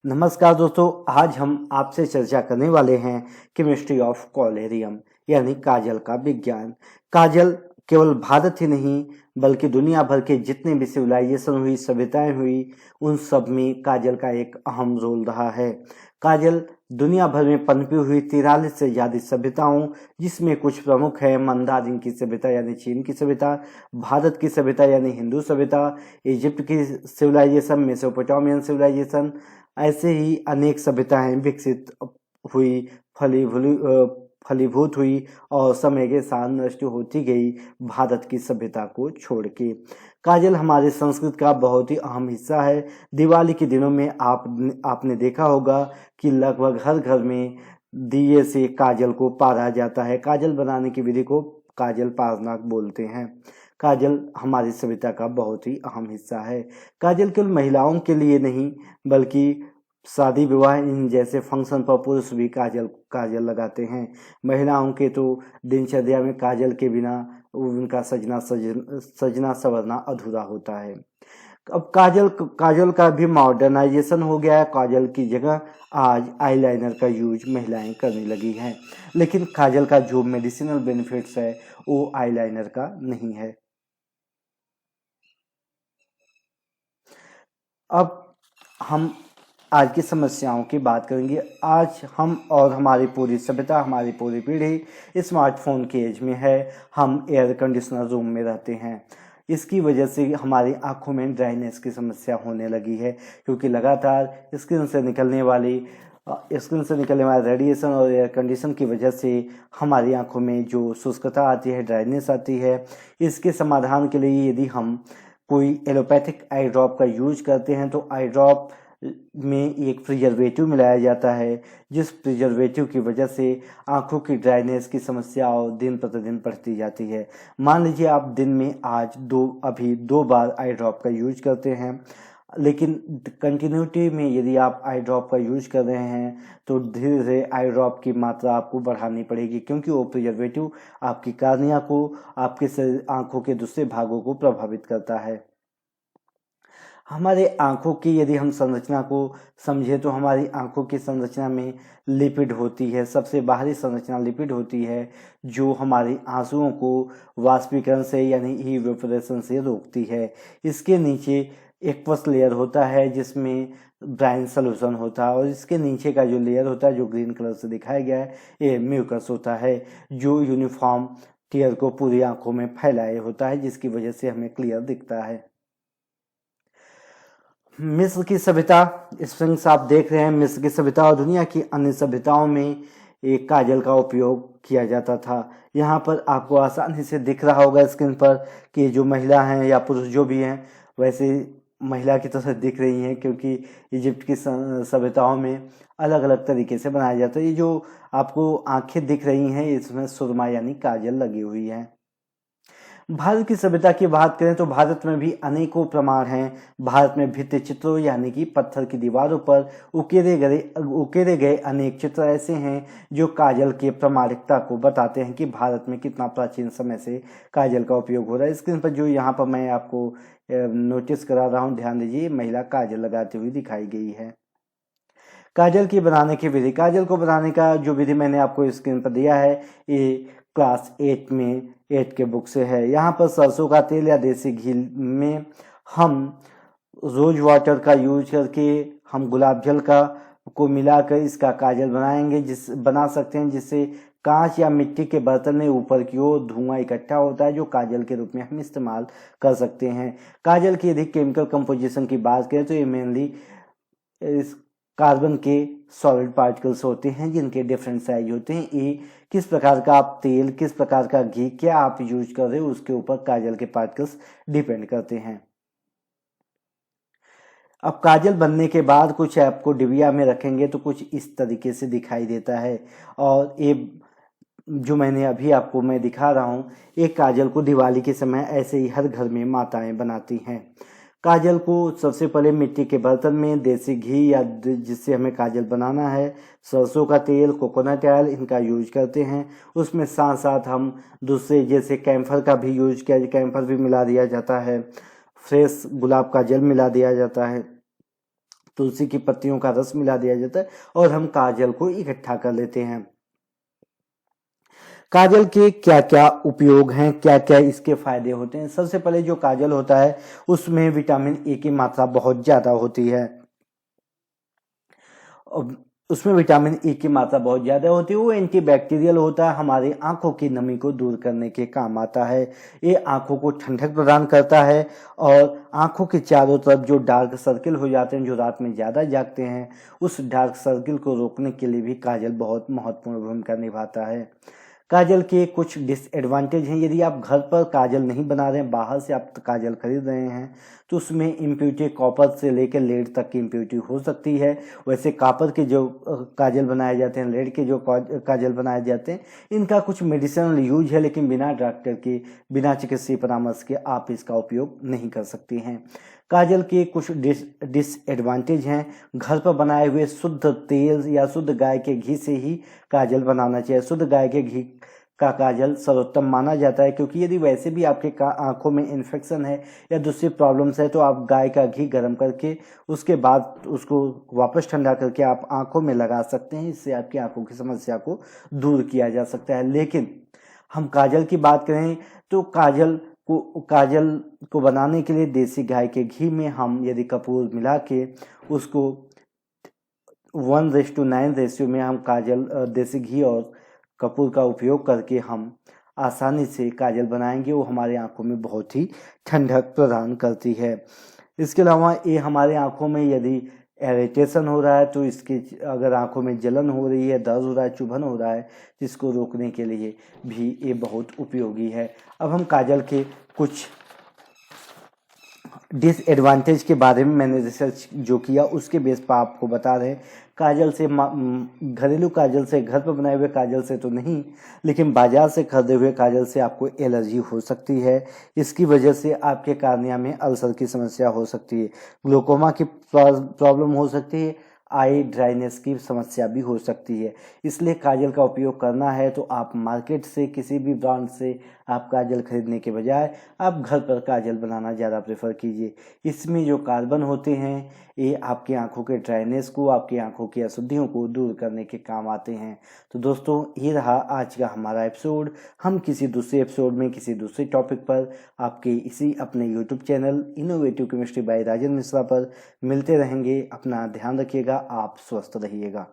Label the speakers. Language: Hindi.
Speaker 1: नमस्कार दोस्तों, आज हम आपसे चर्चा करने वाले हैं केमिस्ट्री ऑफ कॉलेरियम यानी काजल का विज्ञान। काजल केवल भारत ही नहीं बल्कि दुनिया भर के जितने भी सिविलाइजेशन हुई, सभ्यताएं हुई, उन सब में काजल का एक अहम रोल रहा है। काजल दुनिया भर में पनपी हुई 43 से ज्यादा सभ्यताओं, जिसमें कुछ प्रमुख है मंदारिन की सभ्यता यानी चीन की सभ्यता, भारत की सभ्यता यानी हिंदू सभ्यता, इजिप्ट की सिविलाइजेशन, मेसोपोटामियन सिविलाइजेशन, ऐसे ही अनेक सभ्यताएं विकसित हुई, फलीभूत हुई और समय के साथ नष्ट होती गई भारत की सभ्यता को छोड़ के। काजल हमारे संस्कृति का बहुत ही अहम हिस्सा है। दिवाली के दिनों में आपने देखा होगा कि लगभग हर घर में दिए से काजल को पारा जाता है। काजल बनाने की विधि को काजल पारनाक बोलते हैं। काजल हमारी सभ्यता का बहुत ही अहम हिस्सा है। काजल केवल महिलाओं के लिए नहीं बल्कि शादी विवाह इन जैसे फंक्शन पर पुरुष भी काजल लगाते हैं। महिलाओं के तो दिनचर्या में काजल के बिना उनका सजना संवरना अधूरा होता है। अब काजल का भी मॉडर्नाइजेशन हो गया है। काजल की जगह आज आईलाइनर का यूज महिलाएं करने लगी हैं, लेकिन काजल का जो मेडिसिनल बेनिफिट्स है वो आईलाइनर का नहीं है। अब हम आज की समस्याओं की बात करेंगे। आज हम और हमारी पूरी सभ्यता, हमारी पूरी पीढ़ी स्मार्टफोन के एज में है। हम एयर कंडीशनर रूम में रहते हैं। इसकी वजह से हमारी आंखों में ड्राइनेस की समस्या होने लगी है, क्योंकि लगातार स्क्रीन से निकलने वाले रेडिएशन और एयर कंडीशन की वजह से हमारी आंखों में जो शुष्कता आती है, ड्राइनेस आती है। इसके समाधान के लिए यदि हम कोई एलोपैथिक आई ड्रॉप का यूज करते हैं तो आई ड्रॉप में एक प्रिजर्वेटिव मिलाया जाता है, जिस प्रिजर्वेटिव की वजह से आंखों की ड्राइनेस की समस्या और दिन प्रतिदिन बढ़ती जाती है। मान लीजिए आप दिन में आज अभी दो बार आई ड्रॉप का यूज करते हैं, लेकिन कंटिन्यूटी में यदि आप आई ड्रॉप का यूज कर रहे हैं तो धीरे धीरे आई ड्रॉप की मात्रा आपको बढ़ानी पड़ेगी, क्योंकि वो प्रिजर्वेटिव आपकी कार्निया को, आपके आंखों के दूसरे भागों को प्रभावित करता है। हमारे आंखों की यदि हम संरचना को समझें तो हमारी आंखों की संरचना में लिपिड होती है। सबसे बाहरी संरचना लिपिड होती है, जो हमारी आंसुओं को वाष्पीकरण से यानी इवेपोरेशन से रोकती है। इसके नीचे एक्वस लेयर होता है जिसमें ब्राइन सोल्यूशन होता है, और इसके नीचे का जो लेयर होता है जो ग्रीन कलर से दिखाया गया है, ये म्यूकस होता है, जो यूनिफॉर्म टीयर को पूरी आंखों में फैलाए होता है, जिसकी वजह से हमें क्लियर दिखता है। मिस्र की सभ्यता, स्फिंक्स आप देख रहे हैं। मिस्र की सभ्यता और दुनिया की अन्य सभ्यताओं में एक काजल का उपयोग किया जाता था। यहाँ पर आपको आसानी से दिख रहा होगा स्क्रीन पर कि जो महिला हैं या पुरुष जो भी हैं वैसे महिला की तरह दिख रही हैं, क्योंकि इजिप्ट की सभ्यताओं में अलग अलग तरीके से बनाया जाता है। ये जो आपको आंखें दिख रही हैं इसमें सुरमा यानी काजल लगी हुई है। भारत की सभ्यता की बात करें तो भारत में भी अनेकों प्रमाण हैं। भारत में भित्ति चित्रों यानी कि पत्थर की दीवारों पर उकेरे गए अनेक चित्र ऐसे हैं जो काजल की प्रामाणिकता को बताते हैं कि भारत में कितना प्राचीन समय से काजल का उपयोग हो रहा है। स्क्रीन पर जो यहाँ पर मैं आपको नोटिस करा रहा हूँ, ध्यान दीजिए, महिला काजल लगाती हुई दिखाई गई है। काजल की बनाने की विधि, काजल को बनाने का जो विधि मैंने आपको स्क्रीन पर दिया है ये क्लास 8 के बुक से है। यहाँ पर सरसों का तेल या देसी घी में हम रोज वाटर का यूज करके हम गुलाब जल को मिलाकर इसका काजल बना सकते हैं, जिससे कांच या मिट्टी के बर्तन में ऊपर की ओर धुआं इकट्ठा होता है, जो काजल के रूप में हम इस्तेमाल कर सकते हैं। काजल की यदि केमिकल कंपोजिशन की बात करें तो ये मेनली इस कार्बन के सॉलिड पार्टिकल्स होते हैं, जिनके डिफरेंट साइज होते हैं। ये किस प्रकार का आप तेल, किस प्रकार का घी क्या आप यूज कर रहे हो उसके ऊपर काजल के पार्टिकल्स डिपेंड करते हैं। अब काजल बनने के बाद कुछ आपको डिबिया में रखेंगे तो कुछ इस तरीके से दिखाई देता है, और ये जो मैंने अभी आपको मैं दिखा रहा हूँ, एक काजल को दिवाली के समय ऐसे ही हर घर में माताएं बनाती हैं। काजल को सबसे पहले मिट्टी के बर्तन में देसी घी या जिससे हमें काजल बनाना है, सरसों का तेल, कोकोनट ऑयल इनका यूज करते हैं। उसमें साथ साथ हम दूसरे जैसे कैम्फर का भी यूज किया, कैम्फर भी मिला दिया जाता है, फ्रेश गुलाब का जल मिला दिया जाता है, तुलसी की पत्तियों का रस मिला दिया जाता है और हम काजल को इकट्ठा कर लेते हैं। काजल के क्या क्या उपयोग हैं, क्या क्या इसके फायदे होते हैं। सबसे पहले जो काजल होता है उसमें विटामिन ए की मात्रा बहुत ज्यादा होती है। उसमें विटामिन ई की मात्रा बहुत ज़्यादा होती है। वो एंटीबैक्टीरियल होता है, हमारी आंखों की नमी को दूर करने के काम आता है। ये आंखों को ठंडक प्रदान करता है और आंखों के चारों तरफ जो डार्क सर्किल हो जाते हैं, जो रात में ज़्यादा जागते हैं, उस डार्क सर्किल को रोकने के लिए भी काजल बहुत महत्वपूर्ण भूमिका निभाता है। काजल के कुछ डिसएडवांटेज हैं। यदि आप घर पर काजल नहीं बना रहे हैं, बाहर से आप काजल खरीद रहे हैं, तो उसमें इम्प्यूरिटी कॉपर से लेकर लेड तक की इम्प्यूरिटी हो सकती है। वैसे कॉपर के जो काजल बनाए जाते हैं, लेड के जो काजल बनाए जाते हैं, इनका कुछ मेडिसिनल यूज है, लेकिन बिना डॉक्टर के, बिना चिकित्सीय परामर्श के आप इसका उपयोग नहीं कर सकते हैं। काजल के कुछ डिसएडवांटेज हैं। घर पर बनाए हुए शुद्ध तेल या शुद्ध गाय के घी से ही काजल बनाना चाहिए। शुद्ध गाय के घी का काजल सर्वोत्तम माना जाता है, क्योंकि यदि वैसे भी आपके आंखों में इन्फेक्शन है या दूसरी प्रॉब्लम्स है, तो आप गाय का घी गर्म करके उसके बाद उसको वापस ठंडा करके आप आंखों में लगा सकते हैं। इससे आपकी आंखों की समस्या को दूर किया जा सकता है। लेकिन हम काजल की बात करें तो काजल को बनाने के लिए देसी गाय के घी में हम यदि कपूर मिला के उसको 1:9 रेशियो में हम देसी घी और कपूर का उपयोग करके हम आसानी से काजल बनाएंगे। वो हमारे आंखों में बहुत ही ठंडक प्रदान करती है। इसके अलावा ये हमारे आंखों में यदि इरिटेशन हो रहा है, तो इसके अगर आंखों में जलन हो रही है, दर्द हो रहा है, चुभन हो रहा है, जिसको रोकने के लिए भी ये बहुत उपयोगी है। अब हम काजल के कुछ डिसएडवांटेज के बारे में मैंने रिसर्च जो किया उसके बेस पर आपको बता रहे हैं। काजल से घरेलू काजल से, घर पर बनाए हुए काजल से तो नहीं, लेकिन बाजार से खरीदे हुए काजल से आपको एलर्जी हो सकती है। इसकी वजह से आपके कार्निया में अल्सर की समस्या हो सकती है, ग्लूकोमा की प्रॉब्लम हो सकती है, आई ड्राइनेस की समस्या भी हो सकती है। इसलिए काजल का उपयोग करना है तो आप मार्केट से किसी भी ब्रांड से आप काजल खरीदने के बजाय आप घर पर काजल बनाना ज़्यादा प्रेफर कीजिए। इसमें जो कार्बन होते हैं ये आपकी आंखों के ड्राइनेस को, आपकी आंखों की अशुद्धियों को दूर करने के काम आते हैं। तो दोस्तों, ये रहा आज का हमारा एपिसोड। हम किसी दूसरे एपिसोड में किसी दूसरे टॉपिक पर आपके इसी अपने YouTube channel innovative chemistry by Rajan Mishra पर मिलते रहेंगे। अपना ध्यान रखिएगा, आप स्वस्थ रहिएगा।